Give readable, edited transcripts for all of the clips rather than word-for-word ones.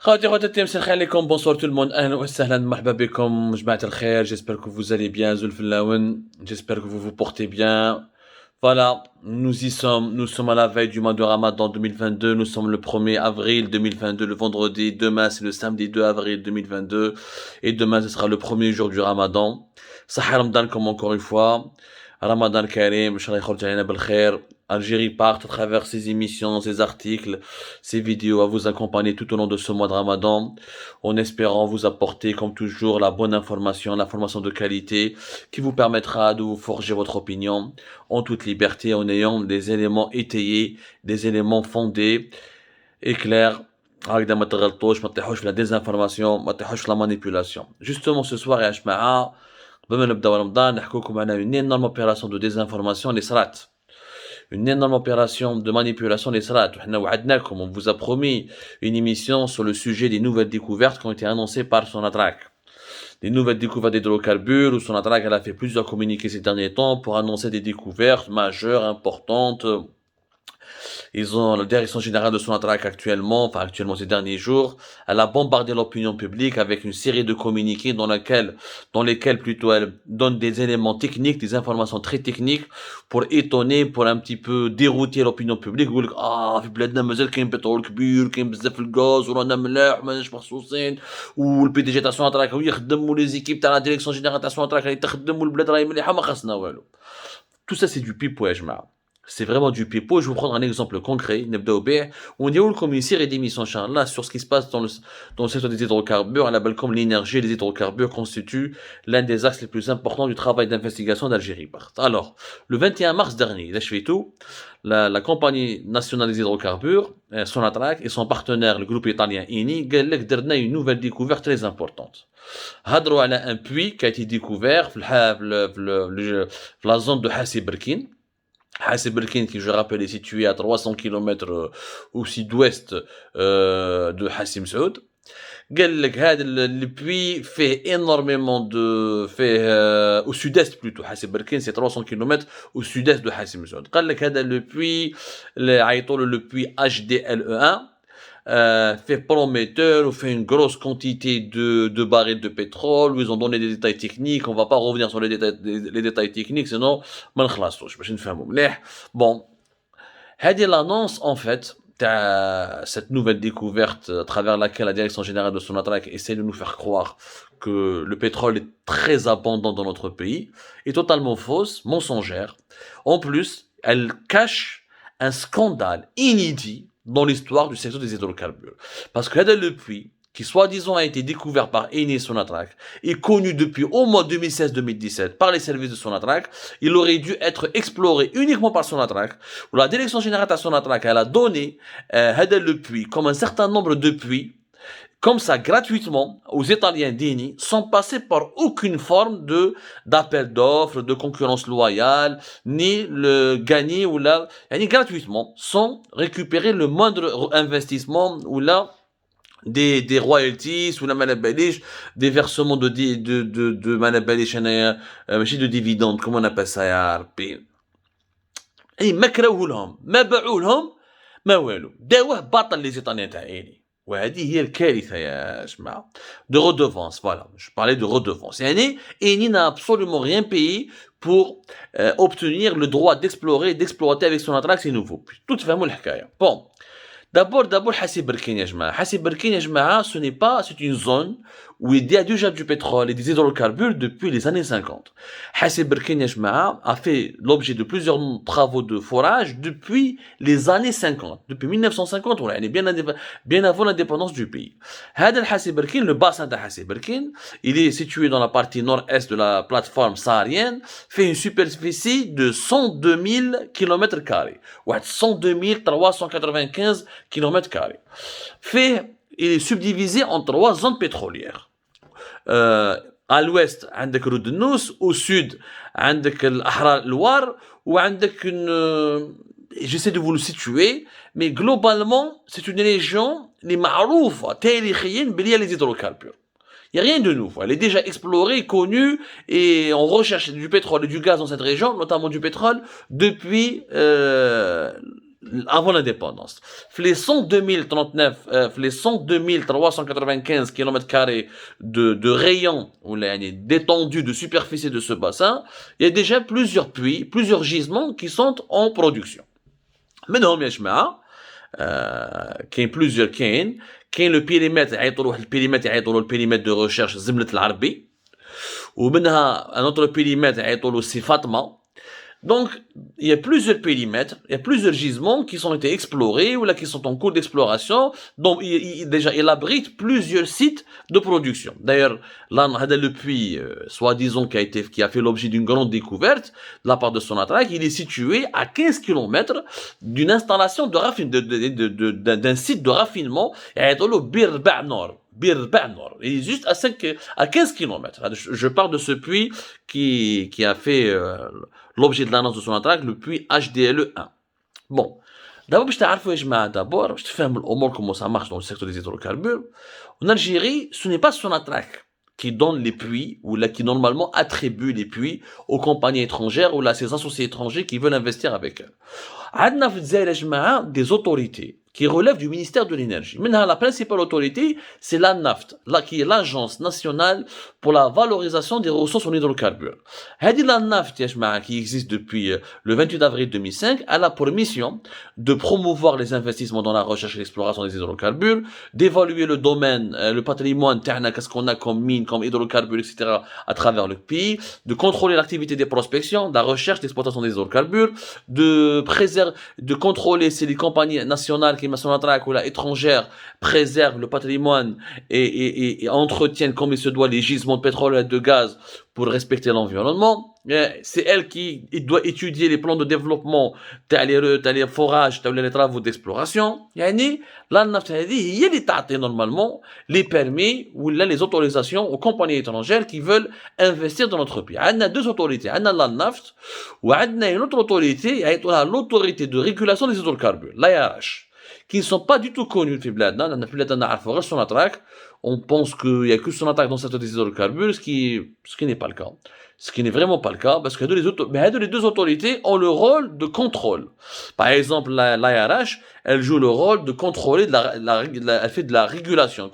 خواتي خواتاتي مساء عليكم bonsoir tout le monde اهلا وسهلا مرحبا بكم جماعة الخير j'espère que vous allez bien زول في اللاون j'espère que vous vous portez bien. Voilà, nous sommes à la veille du mois de Ramadan 2022, nous sommes le 1er avril 2022, le vendredi, demain c'est le samedi 2 avril 2022 et demain ce sera le premier jour du Ramadan. Sahih Ramadan comme encore une fois, Ramadan Karim, Inch'Allah يخرج علينا بالخير. Algérie part à travers ses émissions, ses articles, ses vidéos à vous accompagner tout au long de ce mois de Ramadan, en espérant vous apporter comme toujours la bonne information, l'information de qualité qui vous permettra de vous forger votre opinion en toute liberté, en ayant des éléments étayés, des éléments fondés et clairs. هكذا ما تغلطوش ما تطيحوش في la désinformation ما تطيحوش في la manipulation. Justement ce soir يا جماعة قبل ما نبداو رمضان نحكوا لكم على une énorme opération de désinformation اللي صرات. Une énorme opération de manipulation des salats. On vous a promis une émission sur le sujet des nouvelles découvertes qui ont été annoncées par Sonatrach. Des nouvelles découvertes d'hydrocarbures où Sonatrach a fait plusieurs communiqués ces derniers temps pour annoncer des découvertes majeures, importantes. Ils ont la direction générale de Sonatrach actuellement ces derniers jours, elle a bombardé l'opinion publique avec une série de communiqués dans lesquels plutôt elle donne des éléments techniques, des informations très techniques pour étonner, pour un petit peu dérouter l'opinion publique. في بلادنا مازال كاين بترول كبير كاين بزاف الغاز ورانا ملاح ماناش مخصوصين والبي دي جي تاع سوناطراك هو يخدم وليزيكيب تاع لا ديريكسيون جينيرال تاع سوناطراك راهي تخدم والبلاد راهي مليحه ما خاصنا والو. Tout ça c'est du pipeau يا جماعه. C'est vraiment du pipeau. Je vais vous prendre un exemple concret. On dit où comme une série d'émissions là sur ce qui se passe dans le secteur des hydrocarbures, à la belle comme l'énergie et les hydrocarbures constituent l'un des axes les plus importants du travail d'investigation d'Algérie. Alors, le 21 mars dernier, la compagnie nationale des hydrocarbures, Sonatrach, et son partenaire, le groupe italien Eni, a une nouvelle découverte très importante. Hadro a un puits qui a été découvert dans la zone de Hassi Berkin. Hassi Berkin, qui je rappelle est situé à 300 km au sud-ouest de Hassi Msaoud. Le puits fait énormément au sud-est plutôt. Hassi Berkin, c'est 300 km au sud-est de Hassi Msaoud. Le puits, le puits HDLE1, fait prometteur, ou fait une grosse quantité de barils de pétrole, où ils ont donné des détails techniques, on va pas revenir sur les détails techniques, sinon, bon, هذه l'annonce, en fait, cette nouvelle découverte à travers laquelle la direction générale de Sonatrach essaie de nous faire croire que le pétrole est très abondant dans notre pays, est totalement fausse, mensongère. En plus, elle cache un scandale inédit dans l'histoire du secteur des hydrocarbures. Parce que le puits, qui soi-disant a été découvert par Eni et Sonatrach, est connu depuis au moins 2016-2017 par les services de Sonatrach, il aurait dû être exploré uniquement par Sonatrach, où la direction générale de Sonatrach, elle a donné le puits comme un certain nombre de puits, comme ça, gratuitement, aux Italiens d'Eni, sans passer par aucune forme d'appel d'offres, de concurrence loyale, ni le gagner ou là, gratuitement, sans récupérer le moindre investissement ou là, des royalties ou la manabalish, des versements de manabalish, de dividendes, comment on appelle ça, ya Rabbi. ما كراوه لهم ما باعوا لهم ما والو داوه باطل les Italiens تاع Eni. وهذه هي الكارثة يا جماعة. De redevance, voilà. Je parlais de redevance. Eni n'a absolument rien payé pour obtenir le droit d'explorer et d'exploiter avec Sonatrach ces nouveaux puits. Tout فهموا الحكاية. Bon. D'abord, Hassi Berkin, ya jma'a. Hassi Berkin, ya jma'a, c'est une zone où il y a déjà du pétrole et des hydrocarbures depuis les années 50. Hassi Berkin, ya jma'a, a fait l'objet de plusieurs travaux de forage depuis les années 50. Depuis 1950, on est bien avant l'indépendance du pays. Hassi Berkin, le bassin de Hassi Berkin, il est situé dans la partie nord-est de la plateforme saharienne, fait une superficie de 102 000 km². 102 395 km². Il est subdivisé en 3 zones pétrolières. À l'ouest, عندك رود النوس, au sud, عندك الأحرار الوار, ou عندك j'essaie de vous le situer, mais globalement, c'est une région اللي معروفة تاريخيا بلي les hydrocarbures. Il n'y a rien de nouveau. Elle est déjà explorée, connue, et on recherche du pétrole et du gaz dans cette région, notamment du pétrole, depuis avant l'indépendance. Les 102 039, les 102 395 km² de rayon, ou d'étendue de superficie de ce bassin, il y a déjà plusieurs puits, plusieurs gisements qui sont en production. منهم يا جماعة كاين plusieurs كاين le périmètre يعيطوا له البيريمتر de recherche زملة العربي ومنها un autre périmètre يعيطوا له سي فاطمة. Donc, il y a plusieurs périmètres, il y a plusieurs gisements qui ont été explorés ou là qui sont en cours d'exploration. Donc, déjà, il abrite plusieurs sites de production. D'ailleurs, là, le puits, soi-disant, qui a fait l'objet d'une grande découverte de la part de Sonatrach, il est situé à 15 km d'une installation d'un site de raffinement, et le Bir Ba'nor. Il est juste à 15 km. Je parle de ce puits qui a fait l'objet de l'annonce de Sonatrach, le puits HDLE1. Bon. D'abord, باش تعرفوا يا جماعة d'abord, باش تفهموا الأمور comment ça marche dans le secteur des hydrocarbures. En Algérie, ce n'est pas Sonatrach qui donne les puits ou là qui normalement attribue les puits aux compagnies étrangères ou là ces associés étrangers qui veulent investir avec eux. عندنا في الجزائر يا جماعة des autorités qui relèvent du ministère de l'énergie. Maintenant, la principale autorité, c'est l'ANAFT, qui est l'Agence nationale pour la valorisation des ressources en hydrocarbures. L'ANAFT, qui existe depuis le 28 avril 2005, elle a pour mission de promouvoir les investissements dans la recherche et l'exploration des hydrocarbures, d'évaluer le domaine, le patrimoine, qu'est-ce qu'on a comme mine, comme hydrocarbures, etc., à travers le pays, de contrôler l'activité des prospections, de la recherche, d'exploitation des hydrocarbures, de contrôler si les compagnies nationales qui Sonatrach ou la étrangère préservent le patrimoine et entretiennent comme il se doit les gisements de pétrole et de gaz pour respecter l'environnement. C'est elle qui doit étudier les plans de développement, les forages, les travaux d'exploration. l'ANAFT هي اللي تعطي normalement les permis ou les autorisations aux compagnies étrangères qui veulent investir dans notre pays. On a deux autorités, on a l'ANAFT ou on a une autre autorité, l'autorité de régulation des hydrocarbures, l'ARH. Qui ne sont pas du tout connus في بلادنا. لأن في بلادنا نعرفوا غير Sonatrach. On pense qu'il y a que Sonatrach dans cette des hydrocarbures, ce qui n'est pas le cas. Ce qui n'est vraiment pas le cas, parce que les deux autorités ont le rôle de contrôle. Par exemple, l'ARH, elle joue le rôle de contrôler, elle fait de la régulation.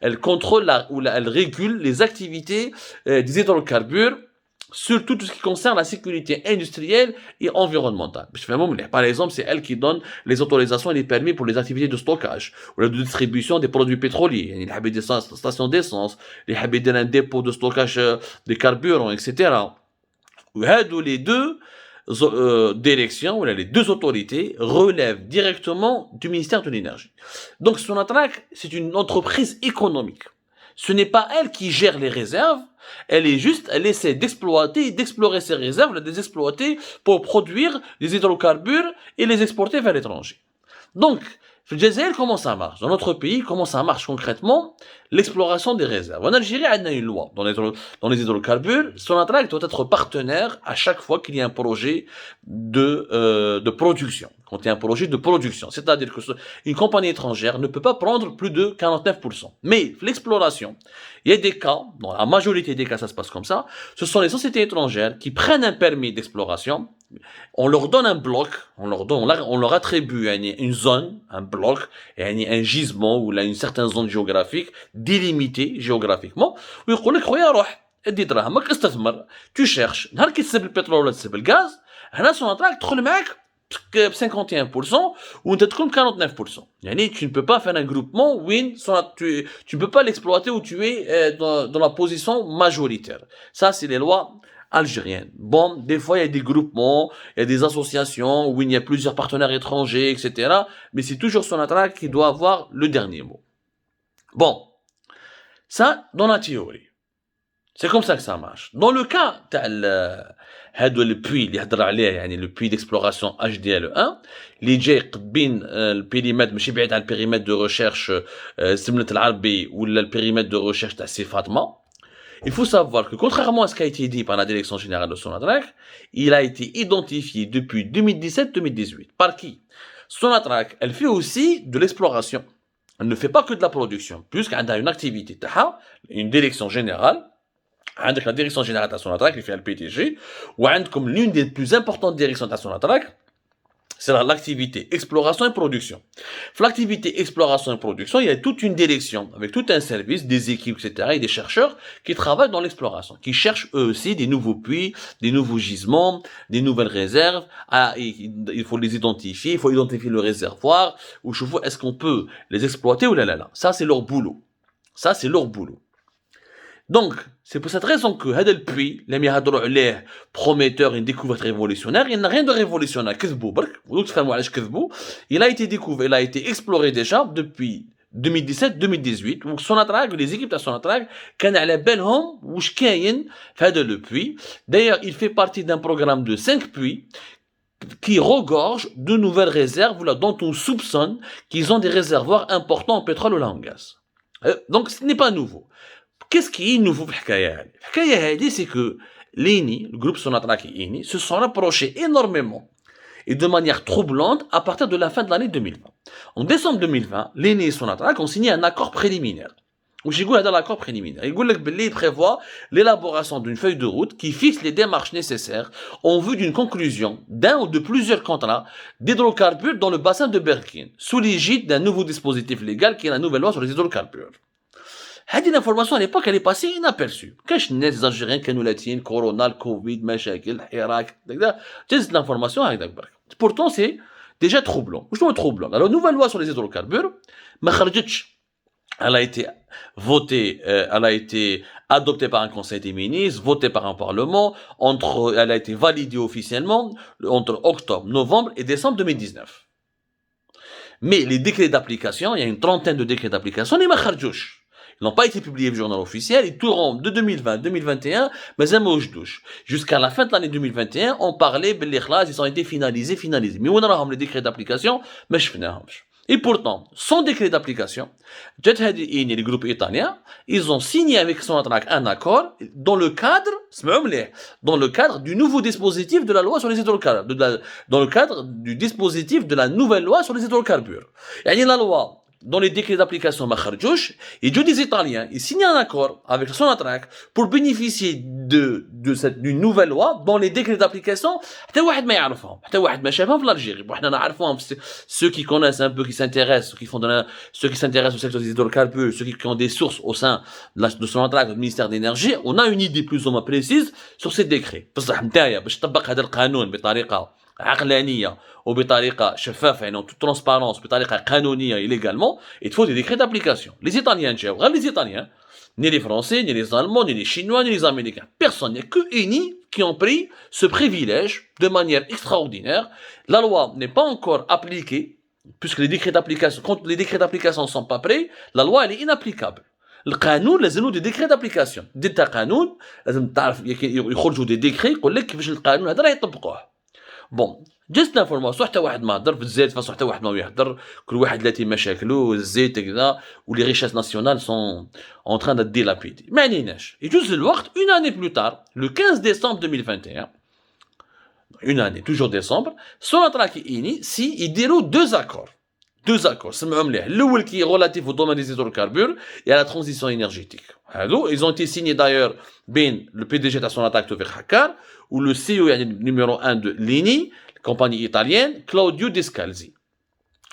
Elle contrôle elle régule les activités des hydrocarbures, surtout tout ce qui concerne la sécurité industrielle et environnementale. Par exemple, c'est elle qui donne les autorisations et les permis pour les activités de stockage ou de distribution des produits pétroliers. Il y a des stations d'essence, il y a un dépôt de stockage des carburants, etc. Les deux directions, les deux autorités relèvent directement du ministère de l'énergie. Donc, Sonatrach, c'est une entreprise économique. Ce n'est pas elle qui gère les réserves, elle essaie d'exploiter, d'explorer ces réserves, de les exploiter pour produire des hydrocarbures et les exporter vers l'étranger. Donc, comment ça marche? Dans notre pays, comment ça marche concrètement? L'exploration des réserves. En Algérie, on a une loi dans les hydrocarbures. Sonatrach doit être partenaire à chaque fois qu'il y a un projet de production. Quand il y a un projet de production. C'est-à-dire que une compagnie étrangère ne peut pas prendre plus de 49%. Mais l'exploration, il y a des cas, dans la majorité des cas ça se passe comme ça, ce sont les sociétés étrangères qui prennent un permis d'exploration, on leur donne un bloc, on leur attribue une zone, un bloc, et un gisement ou là une certaine zone géographique délimitée géographiquement. ويقول لك خويا روح ادي دراهمك استثمر. Tu cherches. نهار كي تسب البترول ولا تسب الغاز، هنا Sonatrach تدخل معاك ب 51% ou انت تكون 49%. يعني tu ne peux pas faire un groupement où tu ne peux pas l'exploiter où tu es dans la position majoritaire. Ça c'est les lois algérienne. Bon, des fois, il y a des groupements, il y a des associations où il y a plusieurs partenaires étrangers, etc. Mais c'est toujours Sonatrach qui doit avoir le dernier mot. Bon. Ça, dans la théorie. C'est comme ça que ça marche. Dans le cas, le puits, le puits d'exploration HDLE1, اللي جاي بين البيريمتر ماشي بعيد على البيريمتر de recherche سمنة العربي ولا البيريمتر de recherche تاع سي فاطمة. Il faut savoir que contrairement à ce qui a été dit par la direction générale de Sonatrach, il a été identifié depuis 2017-2018. Par qui? Sonatrach, elle fait aussi de l'exploration. Elle ne fait pas que de la production, puisqu'elle a une activité, une direction générale. عندك la direction générale de Sonatrach, qui fait le PTG, ou comme l'une des plus importantes directions de Sonatrach, C'est l'activité exploration et production. L'activité exploration et production, il y a toute une direction, avec tout un service, des équipes, etc., et des chercheurs qui travaillent dans l'exploration, qui cherchent eux aussi des nouveaux puits, des nouveaux gisements, des nouvelles réserves. Il faut les identifier, il faut identifier le réservoir, ou je vois est-ce qu'on peut les exploiter ou là. Ça, c'est leur boulot. Ça, c'est leur boulot. Donc, c'est pour cette raison que هذا البوي لم يهضروا عليه prometteur, une découverte révolutionnaire, il n'a rien de révolutionnaire. كذبوا برك، وتفهموا علاش كذبوا. Il a été découvert, il a été exploré déjà depuis 2017-2018 وسوناتراك les équipes de Sonatrach كان على بالهم واش كاين في هذا le puits. D'ailleurs, il fait partie d'un programme de 5 puits qui regorgent de nouvelles réserves là, dont on soupçonne qu'ils ont des réservoirs importants en pétrole ou en gaz. Donc, ce n'est pas nouveau. Qu'est-ce qui est nouveau في الحكاية هذه؟ الحكاية هذه c'est que l'ENI, le groupe Sonatrach et ENI, se sont rapprochés énormément et de manière troublante à partir de la fin de l'année 2020. En décembre 2020, l'ENI et Sonatrach ont signé un accord préliminaire. وش يقول هذا l'accord préliminaire؟ يقول لك باللي prévoit l'élaboration d'une feuille de route qui fixe les démarches nécessaires en vue d'une conclusion d'un ou de plusieurs contrats d'hydrocarbures dans le bassin de Berkine, sous l'égide d'un nouveau dispositif légal qui est la nouvelle loi sur les hydrocarbures. هذه الانفورماسيون à l'époque elle est passée inaperçue. كاش الناس الجزائريين كانوا لاتين كورونا الكوفيد مشاكل حراك هكذا جزت الانفورماسيون هكذاك برك. Pourtant c'est déjà troublant. وشنو troublant؟ Alors nouvelle loi sur les hydrocarbures ما خرجتش. Elle a été votée, elle a été adoptée par un conseil des ministres, votée par un parlement, elle a été validée officiellement entre octobre, novembre et décembre 2019. Mais les décrets d'application, il y a une trentaine de décrets d'application, ils ne Ils n'ont pas été publiés au journal officiel, ils tournent de 2020, 2021, mais un mot douche. Jusqu'à la fin de l'année 2021, on parlait, ils ont été finalisés. Mais on a les décrets d'application, mais je finis. Et pourtant, sans décret d'application, les groupes italiens, ils ont signé avec Sonatrach un accord dans le cadre du nouveau dispositif de la loi sur les hydrocarbures, dans le cadre du dispositif de la nouvelle loi sur les hydrocarbures. Et la loi, dans les décrets d'application Makharjouch, et des Italiens, ils signent un accord avec Sonatrach pour bénéficier d'une nouvelle loi dans les décrets d'application. حتى واحد ما يعرفهم، حتى واحد ما شافهم في الجزائر. وحنا نعرفهم ceux qui connaissent un peu, qui s'intéressent, ceux qui s'intéressent au secteur des hydrocarbures, ceux qui ont des sources au sein de Sonatrach, du ministère de l'énergie, on a une idée plus ou moins précise sur ces décrets. بصح نتايا باش تطبق هذا القانون بطريقة عقلانية وبطريقة شفافة يعني en toute transparence بطريقة قانونية illégalement, il faut des décrets d'application. Les Italiens جاو غير les Italiens, ni les Français, ni les Allemands, ni les Chinois, ni les Américains. Personne, il n'y a que ENI qui ont pris ce privilège de manière extraordinaire. La loi n'est pas encore appliquée, puisque les décrets d'application, quand les décrets d'application ne sont pas prêts, la loi elle est inapplicable. القانون لازم له دي ديكري دابليكاسيون. ديتا قانون لازم تعرف يخرجوا دي ديكري يقول لك كيفاش القانون هذا راه يطبقوه. بون جست لانفورماسيون حتى واحد ما هضر في الزيت فاصو حتى واحد ما يهضر كل واحد لاتي مشاكلو الزيت كذا ولي ريشيس ناسيونال سون en train d'être dilapidées. ما عليناش يجوز الوقت une année plus tard le 15 décembre 2021 une année toujours décembre Sonatrach et ENI si يديروا deux accords سمعوا مليح الاول qui est relatif au domaine des hydrocarbures et à la transition énergétique. هادو ils ont été signés d'ailleurs بين le PDG de Sonatrach Tawfiq Hakkar ou le CEO يعني numéro 1 de l'ENI, compagnie italienne, Claudio Descalzi.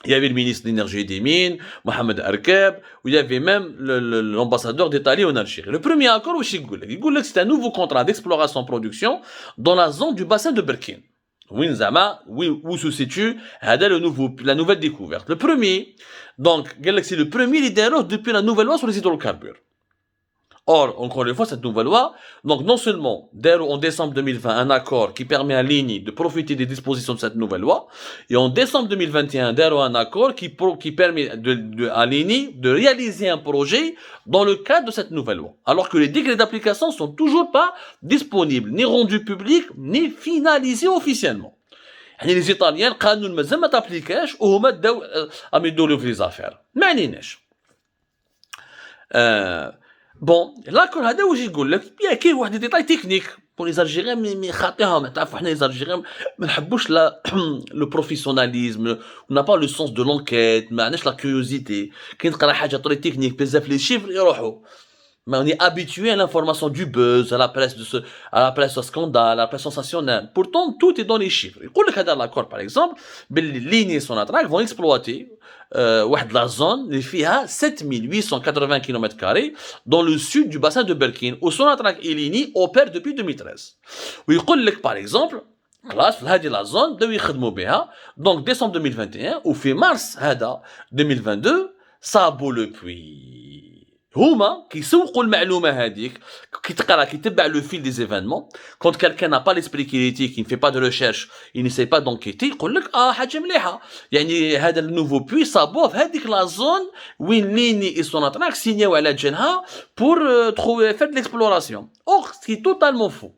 Il y avait le ministre de l'énergie et des mines, Mohamed Arkeb, ou il y avait même l'ambassadeur d'Italie en Algérie. Le premier accord, c'est un nouveau contrat d'exploration-production dans la zone du bassin de Berkine. Où se situe la nouvelle découverte. Le premier, donc, c'est le premier leader depuis la nouvelle loi sur les hydrocarbures. Or, encore une fois, cette nouvelle loi, donc non seulement, en décembre 2020, un accord qui permet à l'ENI de profiter des dispositions de cette nouvelle loi, et en décembre 2021, un accord qui permet à l'ENI de réaliser un projet dans le cadre de cette nouvelle loi. Alors que les décrets d'application sont toujours pas disponibles, ni rendus publics, ni finalisés officiellement. يعني les Italiens القانون مازال ما تابليكاش وهما داو يدوروا في لي زافير ما عليناش. بون لاكور هذا واش يقول لك كاين واحد ديتاي تكنيك بور لي الجيريان مي خاطيهم تعرفوا حنا لي الجيريان ما نحبوش لو بروفيسيوناليزم نا با لو سونس دو لونكيت ما عندناش لا كيوريوزيتي كي نقرا حاجه طري تكنيك بزاف لي شيفر يروحوا Mais on est habitué à l'information du buzz, à la presse scandale, à la presse sensationnelle. Pourtant, tout est dans les chiffres. Il dit que l'accord, par exemple, les lignes Sonatrach vont exploiter la zone qui a 7880 km² dans le sud du bassin de Berkine, où Sonatrach et Lini opèrent depuis 2013. Il dit par exemple, خلاص في هذه لا زون بداو يخدموا بها دونك ديسمبر 2021 وفي مارس هذا 2022 صابوا لو بوي هما كيسوقوا المعلومه هذيك كيتقرا كيتبع لو فيل دي زيفينمون كونت كالكان n'a pas l'esprit critique il ne fait pas de recherche il n'essaie pas d'enquêter يقول لك حاجه مليحه يعني هذا النوفو بوي صابوه في هذيك لا زون وين ليني اي سوناتراك سينياو على جنها بور تروفي faire de l'exploration or c'est totalement faux.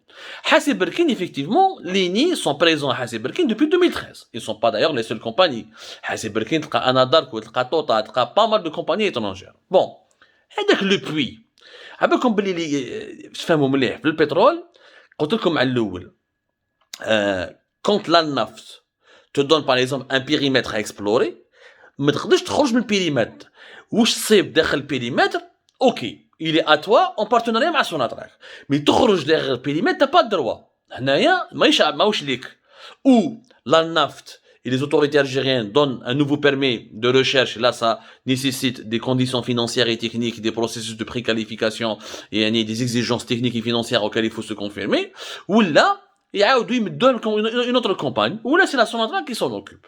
Hassi Berkine, effectivement, les nids sont présents à Hassi Berkine depuis 2013. Ils ne sont pas d'ailleurs les seules compagnies. Hassi Berkine, Anadark, Tota, pas mal de compagnies étrangères. Bon, هذاك le puits. عبالكم بلي اللي تفهموا مليح في البترول قلت لكم على الأول. Quand la nafte te donne par exemple un périmètre à explorer, ما تقدرش تخرج من البيريمتر. واش تصيب داخل البيريمتر؟ اوكي. Il est à toi en partenariat مع Sonatrach. Mais تخرج derrière le périmètre, t'as pas de droit. هنايا ماهوش ليك. Ou la nafte et les autorités algériennes donnent un nouveau permis de recherche. Là, ça nécessite des conditions financières et techniques, des processus de préqualification et des exigences techniques et financières auxquelles il faut se confirmer. Ou là, يعاودوا يمدوا لكم une autre campagne. Ou là, c'est la Sonatrach qui s'en occupe.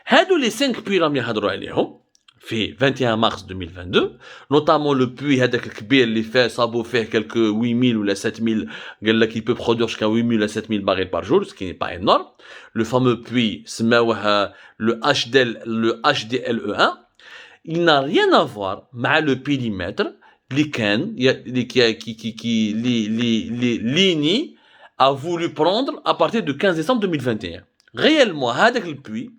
هادو les 5 puits اللي نهضروا عليهم في 21 mars 2022 notamment le puits هذاك الكبير اللي فيه صابوا فيه quelques 8000 ولا 7000 قال لك il peut produire jusqu'à 8000 à 7000 barils par jour ce qui n'est pas énorme. Le fameux puits سماوه le HDLE1 il n'a rien à voir مع le périmètre اللي كان l'INI a voulu prendre à partir du 15 décembre 2021. Réellement هذاك le puits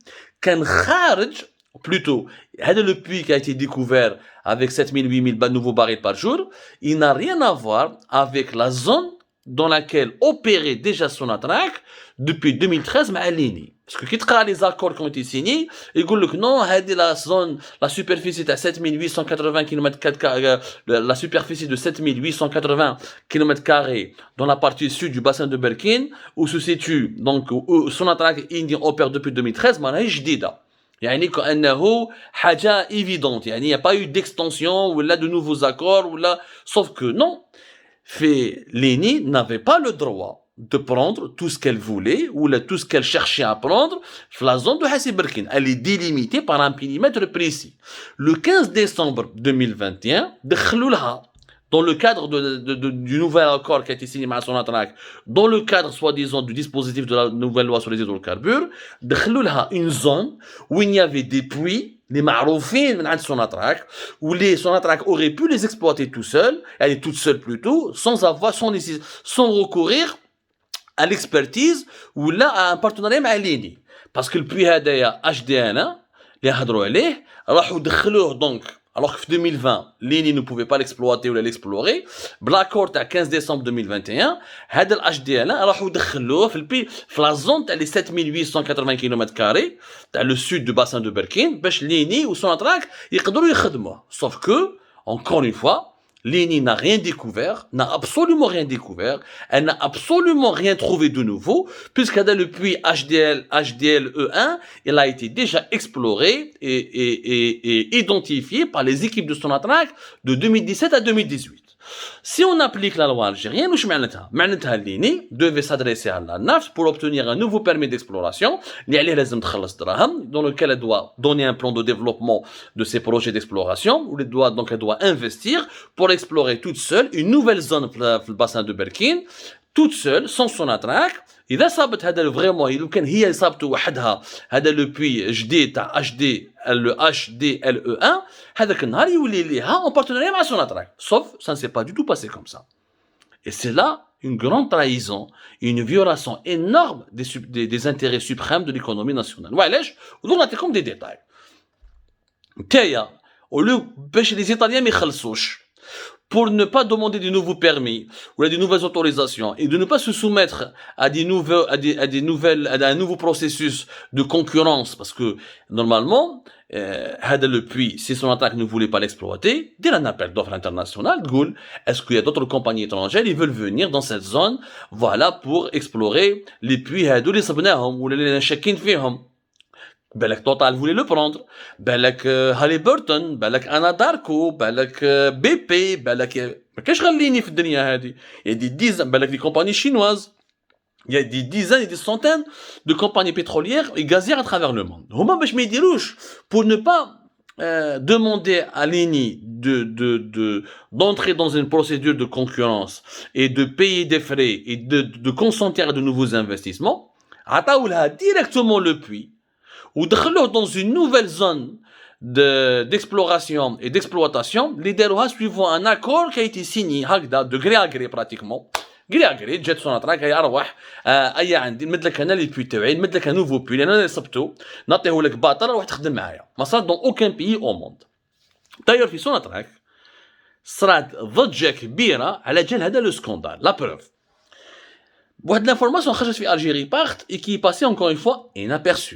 كان خارج plutôt, le puits qui a été découvert avec 7000-8000 nouveaux barils par jour, il n'a rien à voir avec la zone dans laquelle opérait déjà Sonatrach depuis 2013 مع ليني. Parce que quand les accords qui ont été signés, ils disent que non, la zone, la superficie est à 7880 km², la superficie de 7880 km² dans la partie sud du bassin de Berkine, où se situe, donc, où Sonatrach Indien opère depuis 2013, معناها جديدة. يعني كأنه حاجة évidente يعني il n'y a pas eu d'extension ou là de nouveaux accords ou là sauf que non l'ENI n'avait pas le droit de prendre tout ce qu'elle voulait ou là tout ce qu'elle cherchait à prendre dans la zone de Hassi Berkine. Elle est délimitée par un périmètre précis. Le 15 décembre 2021 دخلوا لها dans le cadre du nouvel accord qui a été signé par Sonatrach, dans le cadre, soi-disant, du dispositif de la nouvelle loi sur les hydrocarbures, une zone où il y avait des puits, les maroufines de Sonatrach, où les Sonatrach auraient pu les exploiter tout seuls, elle est toute seule plutôt, sans recourir à l'expertise, ou là, à un partenariat avec l'ENI. Parce que le puits هذايا HDN, les هضروا عليه, راحوا دخلوه donc, alors que 2020, l'ENI ne pouvait pas l'exploiter ou l'explorer, l'accord à 15 décembre 2021, هذا الHDL راحوا دخلوه في la zone تاع les 7880 km² تاع le sud du bassin de Berkine باش l'ENI ou Sonatrach يقدروا يخدموه. Sauf que, encore une fois, l'ENI n'a rien découvert, n'a absolument rien découvert, elle n'a absolument rien trouvé de nouveau, puisque le puits HDLE1, il a été déjà exploré et identifié par les équipes de Sonatrach de 2017 à 2018. Si on applique la loi algérienne, معناتها l'ENI devait s'adresser à la NAFT pour obtenir un nouveau permis d'exploration, dans lequel elle doit donner un plan de développement de ses projets d'exploration, où elle doit investir pour explorer toute seule une nouvelle zone dans le bassin de Berkine, toute seule, sans Sonatrach. إذا صابت هذا vraiment لو كان هي صابته وحدها هذا لو بوي جديد تاع le HDLE1 هذاك النهار يولي ليها en partenariat مع Sonatrach. Sauf ça ne s'est pas du tout passé comme ça. Et c'est là une grande trahison, une violation énorme des intérêts suprêmes de l'économie nationale. وعلاش؟ ودور نعطيكم des détails. نتايا au lieu باش les Italiens ما يخلصوش pour ne pas demander de nouveaux permis ou de nouvelles autorisations et de ne pas se soumettre à un nouveau processus de concurrence parce que normalement le puits, si Sonatrach ne voulait pas l'exploiter, dire un appel d'offres international, تقول, est-ce qu'il y a d'autres compagnies étrangères qui veulent venir dans cette zone, voilà, pour explorer les puits هادو اللي صبناهم ولا اللي شاكين فيهم. بالك توتال voulait le prendre, بالك هاليبرتون, بالك اناداركو, بالك بي بي, بالك ما كاينش غير ليني في الدنيا هذه. Il y a des dizaines, بالك des compagnies chinoises. Il y a des dizaines et des centaines de compagnies pétrolières et gazières à travers le monde. هما باش ما يديروش pour ne pas demander à l'ENI d'entrer dans une procédure de concurrence et de payer des frais et de consentir à de nouveaux investissements, عطاو لها directement le puits ودخلوه dans une nouvelle zone d'exploration et d'exploitation, les داروها suivant un accord qui a été signé هكذا de gré à gré pratiquement. gré à gré, جات سوناتراك هي اروح اي عندي نمد لك انا لي بوي تاعي نمد لك نوفو بوي لان انا صبتو نعطيه لك باطل روح تخدم معايا ما صار دون اوكان بيي او موند. داير في سوناتراك صرات ضجه كبيره على جال هذا لو سكوندال لا بروف. واحد لانفورماسيون خرجت في الجيري بارت اي كي باسي انكور اون فوا انابيرسو.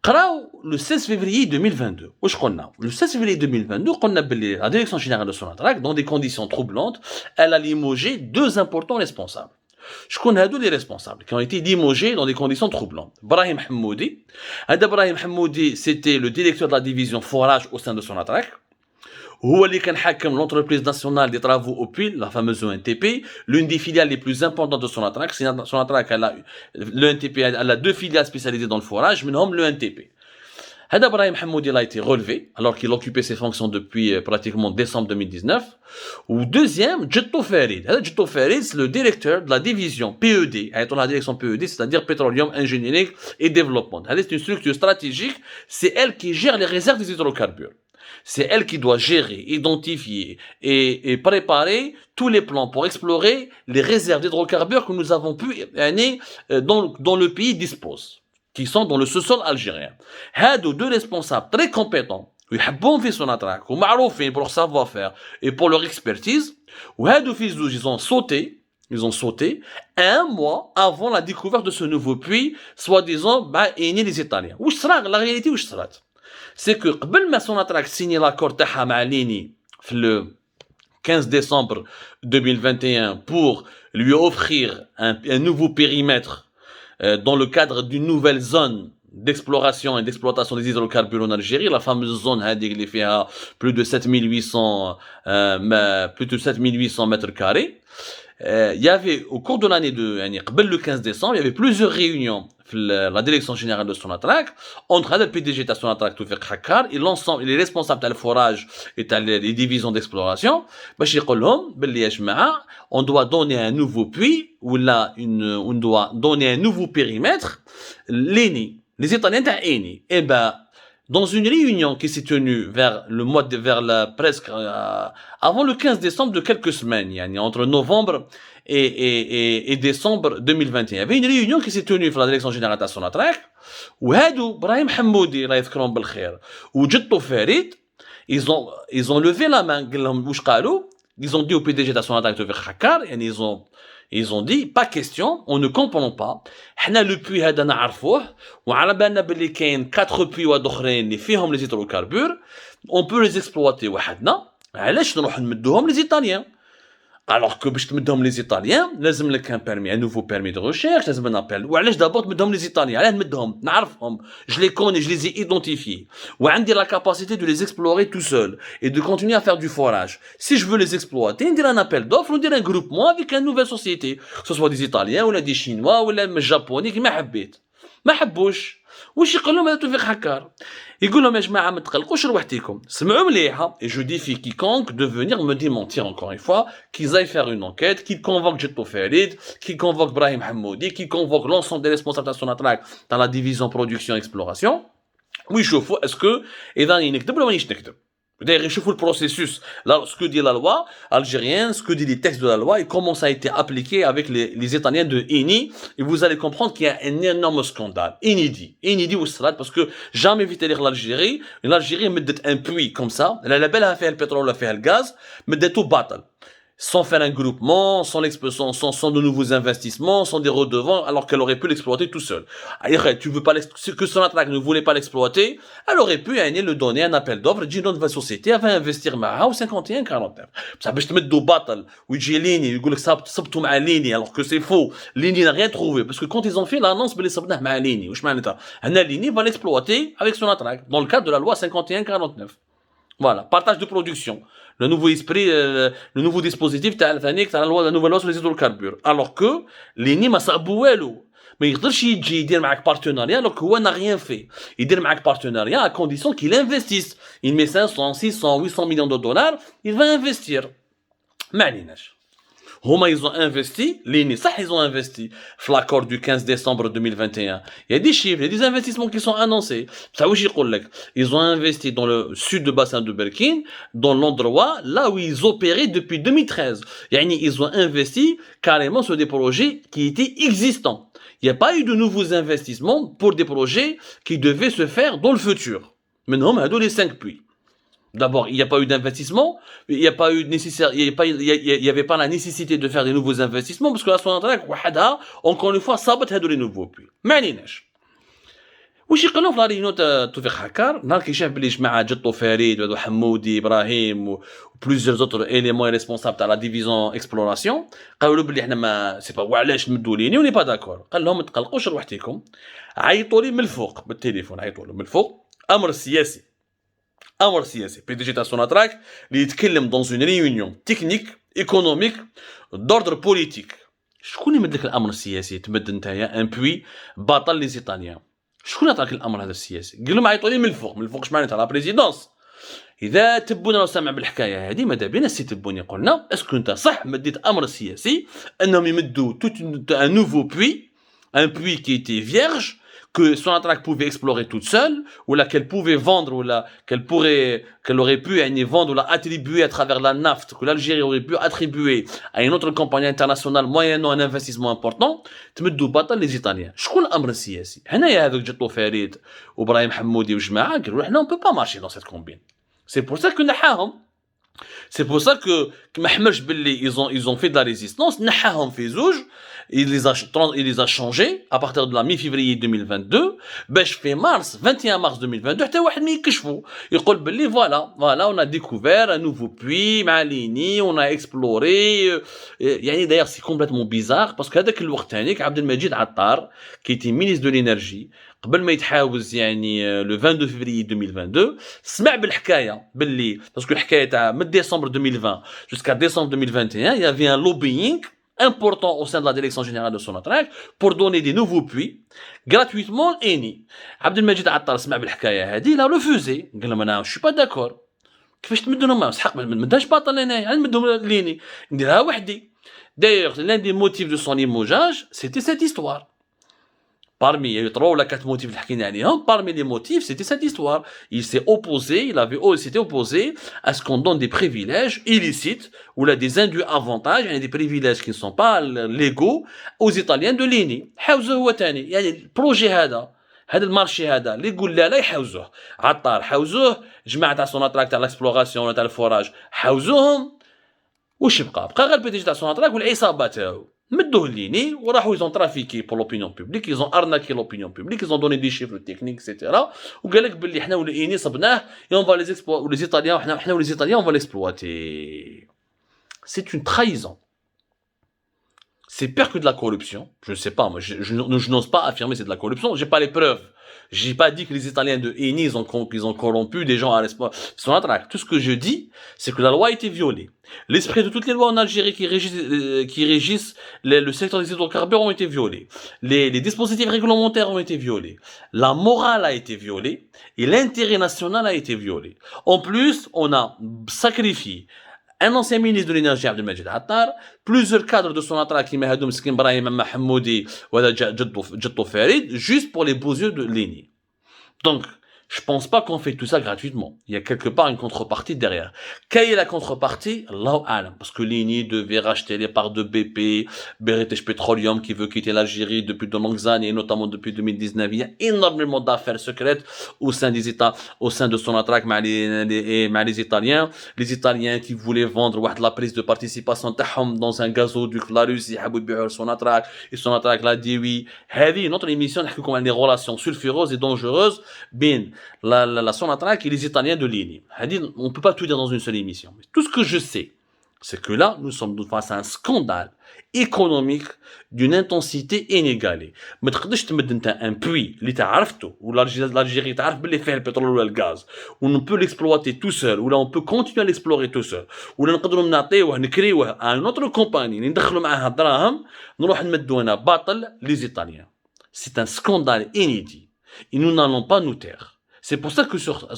قراو لو 16 février 2022 واش قلنا لو 16 février 2022 قلنا باللي la direction générale de Sonatrach dans des conditions troublantes elle a limogé deux importants responsables. شكون هادو لي responsables qui ont été limogés dans des conditions troublantes. Brahim Hamoudi, هذا Brahim Hamoudi c'était le directeur de la division forage au sein de Sonatrach. هو اللي كان حاكم l'entreprise nationale des travaux au puits, la fameuse ONTP, l'une des filiales les plus importantes de Sonatrach. Sonatrach, l'ONTP, elle a deux filiales spécialisées dans le forage, منهم l'ONTP. هذا Brahim Hamoudi a été relevé, alors qu'il occupait ses fonctions depuis pratiquement décembre 2019. Ou deuxième, Djetto Farid. Djetto Farid, c'est le directeur de la division PED. La direction PED, c'est-à-dire Petroleum Engineering et Développement. C'est une structure stratégique, c'est elle qui gère les réserves des hydrocarbures. C'est elle qui doit gérer, identifier et préparer tous les plans pour explorer les réserves d'hydrocarbures que nous avons pu dont le pays dispose, qui sont dans le sous-sol algérien. Hado deux responsables très compétents, يحبون في Sonatrach ومعروفين pour leur savoir-faire et pour leur expertise. وهادو فيزوج ils ont sauté un mois avant la découverte de ce nouveau puits, soi-disant éni les Italiens. واش صرا la réalité واش صرات؟ c'est que قبل ما Sonatrach signe l'accord تاعها مع ليني في le 15 décembre 2021 pour lui offrir un nouveau périmètre dans le cadre d'une nouvelle zone d'exploration et d'exploitation des hydrocarbures en Algérie, la fameuse zone qui fait plus de 7800 mètres carrés. Il y avait au cours de l'année le 15 décembre, il y avait plusieurs réunions la direction générale de Sonatrach entre le PDG de Sonatrach Toufiq Hakkar et l'ensemble les responsables de forage et les divisions d'exploration باش يقول لهم باللي يا جماعه on doit donner un nouveau puits ou là on doit donner un nouveau périmètre l'ENI les Italiens تاع ENI. Et ben dans une réunion qui s'est tenue presque avant le 15 décembre de quelques semaines, entre novembre et décembre 2021. Il y avait une réunion qui s'est tenue dans la direction générale de Sonatrach, où Brahim Hamoudi, ou Djetto Farid, ils ont levé la main, ils ont dit au PDG de Sonatrach, ils ont dit pas question, on ne comprend pas. حنا le puits هذا نعرفوه وعلى بالنا باللي كاين 4 puits واخرين اللي فيهم les hydrocarbures, on peut les exploiter وحدنا. علاش نروح نمدوهم les Italiens? Alors que باش تمدهم les Italiens لازم لك un nouveau permis de recherche, لازم نابيل. وعلاش d'abord تمدهم les Italiens؟ علاه نمدهم نعرفهم, je les connais, je les ai identifiés. وعندي la capacité de les explorer tout seul et de continuer à faire du forage. Si je veux les exploiter, ندير un appel d'offres, ندير un groupement avec une nouvelle société, que ce soit des Italiens ou des Chinois ou des Japonais qui ما حبيت. ما حبوش. واش يقول لهم هذا توفيق حكار؟ يقول لهم يا جماعه ما تقلقوش روحتيكم سمعوا مليحه. Et je défie quiconque de venir me démentir encore une fois, qu'ils aillent faire une enquête, qu'ils convoquent Djetto Farid, qu'ils convoquent Brahim Hamoudi, qu'ils convoquent l'ensemble des responsables de Sonatrach dans la division production et exploration. ويشوفوا اسكو اذا نكذب ولا مانيش نكذب. D'ailleurs, يشوفوا le processus, là, ce que dit la loi algérienne, ce que dit les textes de la loi et comment ça a été appliqué avec les Italiens de ENI. Et vous allez comprendre qu'il y a un énorme scandale. ENI dit au stade parce que jamais évité l'Algérie. L'Algérie met un puits comme ça. Elle a la belle à faire le pétrole, elle a fait le gaz, mais d'être au battle. sans faire un groupement, sans de nouveaux investissements, sans des redevances, alors qu'elle aurait pu l'exploiter tout seul. Tu veux pas que Sonatrach ne voulait pas l'exploiter, elle aurait pu le donner un appel d'offres, dire une nouvelle société, elle va investir معها au 51-49. Ça باش تمدوا بطل ويجي ليني يقول لك صبتوا مع ليني alors que c'est faux. Lini n'a rien trouvé parce que quand ils ont fait l'annonce بلي صبناه مع ليني واش معناتها؟ هنا ليني va l'exploiter avec Sonatrach dans le cadre de la loi 51-49. Voilà, partage de production. Le nouveau esprit, le nouveau dispositif, la nouvelle loi sur les hydrocarbures. Alors que, l'INI ما صعبوا والو. ما يقدرش يجي يدير معك partenariat alors que هو n'a rien fait. يدير معك partenariat à condition qu'il investisse. Il met 500, 600, 800 millions de dollars, il va investir. ما عليناش. Huma, ils ont investi, l'INI, ça, ils ont investi. L'accord du 15 décembre 2021. Il y a des chiffres, il y a des investissements qui sont annoncés. Ça, oui, ils ont investi dans le sud de bassin de Berkin, dans l'endroit là où ils opéraient depuis 2013. Ils ont investi carrément sur des projets qui étaient existants. Il n'y a pas eu de nouveaux investissements pour des projets qui devaient se faire dans le futur. Maintenant, on a les 5 puits. D'abord, il n'y a pas eu d'investissement, il n'y a pas eu nécessaire, il y avait pas la nécessité de faire des nouveaux investissements parce que la Sonatrach وحدها encore une fois صابت هذو les nouveaux puits. ما عليناش. واش يقولوا في لا ريونيون تاع توفيق حكار نهار كي شاف بلي جماعه جطو فريد وهذو حمودي ابراهيم و بلوزيور زوتر اليمون ريسبونسابل تاع لا ديفيزيون اكسبلوراسيون قالوا له بلي احنا ما سي با وعلاش نمدوا ليني وني با داكور قال لهم ما تقلقوش روحتيكم عيطوا لي من الفوق بالتليفون عيطوا له من الفوق امر سياسي امر سياسي بي دي جي تاع سوناتراك اللي يتكلم دون اون ريونيون تكنيك ايكونوميك دوردر بوليتيك شكون يمد لك الامر السياسي تمد نتايا ان بوي باطل لي زيطاليان شكون عطاك الامر هذا السياسي قال لهم عيطوا لي من الفوق من الفوق اش معناتها لا بريزيدونس اذا تبونا لو سامع بالحكايه هذه ماذا بينا سي تبوني قلنا اسكو انت صح مديت امر سياسي انهم يمدوا توت ان نوفو بوي ان بوي كي ايتي فيرج que Sonatrach pouvait explorer toute seule, ou là qu'elle pouvait vendre, ou là qu'elle aurait pu vendre ou la attribuer à travers la nafte, que l'Algérie aurait pu attribuer à une autre compagnie internationale moyennant un investissement important, تمدوا بطل les Italiens. شكون الأمر السياسي؟ هنايا هذوك جطو فريد وإبراهيم حمودي وجماعة قالوا احنا on peut pas marcher dans cette combine. C'est pour ça que نحاهم. C'est pour ça que ما حملش باللي ils ont fait de la résistance, نحاهم في زوج. Il les a changés à partir de la mi-février 2022 باش في مارس 21 mars 2022 حتى واحد ما يكشفوا يقول باللي voilà on a découvert un nouveau puits مع ليني on a exploré يعني d'ailleurs c'est complètement bizarre parce que هذاك الوقت هانيك عبد المجيد عطار qui était ministre de l'énergie قبل ما يتحاوز يعني le 22 février 2022 سمع بالحكايه باللي باسكو الحكايه تاع من ديسمبر 2020 jusqu'à décembre 2021 il y avait un lobbying important au sein de la direction générale de Sonatrach pour donner des nouveaux puits gratuitement l'ENI. Abdelmajid Attar سمع بالحكايه هذه il a refusé قال لهم انا je suis pas d'accord كيفاش تمدوا لهم مسحق ما نمدهاش باطل هنايا نمدهم ليني نديرها وحدي. D'ailleurs l'un des motifs de son limogeage c'était cette histoire. Parmi, il y a eu 3 ou 4 motifs parmi les motifs, c'était cette histoire. Il s'était opposé à ce qu'on donne des privilèges illicites, ou là des indus avantages, il y a des privilèges qui ne sont pas légaux, aux Italiens de l'INI. حوزوه هو تاني. يعني البروجي هذا المارشي هذا اللي يقول لا يحوزوه. عطار حوزوه، جماعة تاع سوناتراك تاع الاكسبلوراسيون ولا تاع الفوراج حوزوهم. وش بقى غير البي تاع سوناتراك والعصابات تاعو. مدوه ليني وراحوا ils ont trafiqué pour l'opinion publique, ils ont arnaqué l'opinion publique, ils ont donné des chiffres techniques etc. وقال لك باللي احنا والإيني صبناه et on va les exploiter ou les Italiens احنا les Italiens on va l'exploiter. C'est une trahison. C'est pire que de la corruption. Je ne sais pas, moi je n'ose pas affirmer c'est de la corruption, j'ai pas les preuves. J'ai pas dit que les Italiens de ENI ils ont corrompu des gens à l'espoir. Tout ce que je dis, c'est que la loi a été violée. L'esprit de toutes les lois en Algérie qui régissent le secteur des hydrocarbures ont été violés. Les dispositifs réglementaires ont été violés. La morale a été violée et l'intérêt national a été violé. En plus, on a sacrifié un ancien ministre de l'énergie Abdelmajid Attar, plusieurs cadres de Sonatrach qui m'ont مسكين Ibrahim Hamoudi ou جدو Farid juste pour les beaux yeux de l'ENI. Donc Je pense pas qu'on fait tout ça gratuitement. Il y a quelque part une contrepartie derrière. Quelle est la contrepartie? Allahu a'lam. Parce que Lini devait racheter les parts de BP, British Petroleum qui veut quitter l'Algérie depuis de longues années, notamment depuis 2019. Il y a énormément d'affaires secrètes au sein des États, au sein de Sonatrach, avec les Italiens. Les Italiens qui voulaient vendre la prise de participation dans un gazoduc de la Russie, Sonatrach, et Sonatrach l'a dit oui. C'est notre émission, on a des relations sulfureuses et dangereuses, bien la Sonatrach et les Italiens de Lini. On ne peut pas tout dire dans une seule émission. Mais tout ce que je sais, c'est que là, nous sommes face à un scandale économique d'une intensité inégalée. ما تقدرش تمد انت un puits اللي تعرفته ou l'Algérie تعرف باللي فيه البترول ولا الغاز où on peut l'exploiter tout seul ou là on peut continuer à l'explorer tout seul ولا نقدروا نعطيوه نكريوه à une autre compagnie ندخلوا معاها الدراهم نروح نمدوا هنا باطل les Italiens. C'est un scandale inédit et nous n'allons pas nous taire. C'est pour ça que sur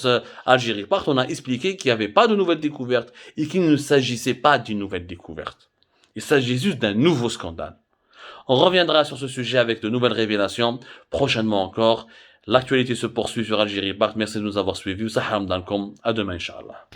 Algérie Part, on a expliqué qu'il n'y avait pas de nouvelles découvertes et qu'il ne s'agissait pas d'une nouvelle découverte. Il s'agit juste d'un nouveau scandale. On reviendra sur ce sujet avec de nouvelles révélations prochainement encore. L'actualité se poursuit sur Algérie Part. Merci de nous avoir suivis. À demain, Inch'Allah.